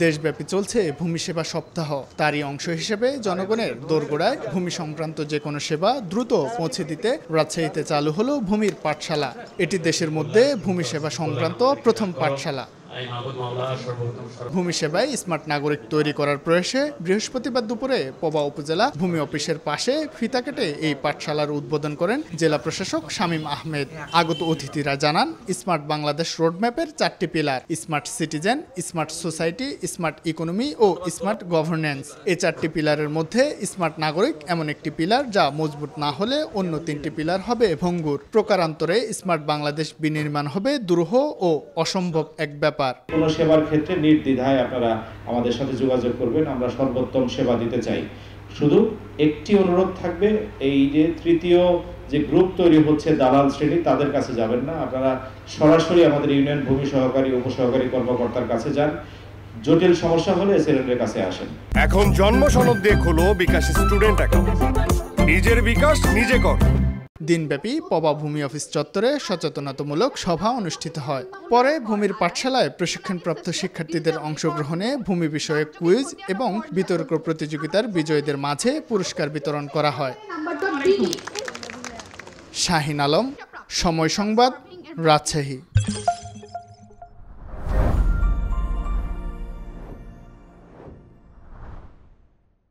দেশব্যাপী চলছে ভূমি সেবা সপ্তাহ। তারই অংশ হিসেবে জনগণের দোরগোড়ায় ভূমি সংক্রান্ত যে কোনো সেবা দ্রুত পৌঁছে দিতে রাজশাহীতে চালু হলো ভূমির পাঠশালা। এটি দেশের মধ্যে ভূমি সেবা সংক্রান্ত প্রথম পাঠশালা। ভূমি সেবায় স্মার্ট নাগরিক তৈরি করার প্রয়াসে বৃহস্পতিবার দুপুরে পবা উপজেলা ভূমি অফিসের পাশে ফিতা কেটে এই পাঠশালার উদ্বোধন করেন জেলা প্রশাসক শামীম আহমেদ। আগত অতিথিরা জানান, স্মার্ট বাংলাদেশ রোডম্যাপের 4টি pillar smart citizen, smart society, smart economy ও স্মার্ট গভর্নেন্স। এই 4টি পিলারের মধ্যে স্মার্ট নাগরিক এমন একটি পিলার যা মজবুত না হলে অন্য 3টি পিলার হবে ভঙ্গুর। প্রকারান্তরে স্মার্ট বাংলাদেশ বিনির্মাণ হবে দুরূহ ও অসম্ভব এক ব্যাপার। কোনো সেবার ক্ষেত্রে নির্দ্বিধায় আপনারা আমাদের সাথে যোগাযোগ করবেন, আমরা সর্বোত্তম সেবা দিতে চাই। শুধু একটি অনুরোধ থাকবে, এই যে তৃতীয় যে গ্রুপ তৈরি হচ্ছে দালাল শ্রেণী, তাদের কাছে যাবেন না, আপনারা সরাসরি আমাদের ইউনিয়ন ভূমি সহকারী উপসহকারী কর্মকর্তার কাছে যান। জটিল সমস্যা হলে এসএলএর কাছে আসেন। এখন জন্ম সনদ দিয়ে খোলো বিকাশ স্টুডেন্ট অ্যাকাউন্ট। নিজের বিকাশ নিজে কর। দিনব্যাপী পবা ভূমি অফিস চত্বরে সচেতনতামূলক সভা অনুষ্ঠিত হয়। পরে ভূমির পাঠশালায় প্রশিক্ষণপ্রাপ্ত শিক্ষার্থীদের অংশগ্রহণে ভূমি বিষয়ে কুইজ এবং বিতর্ক প্রতিযোগিতার বিজয়ীদের মাঝে পুরস্কার বিতরণ করা হয়। শাহিন আলম, সময় সংবাদ, রাজশাহী।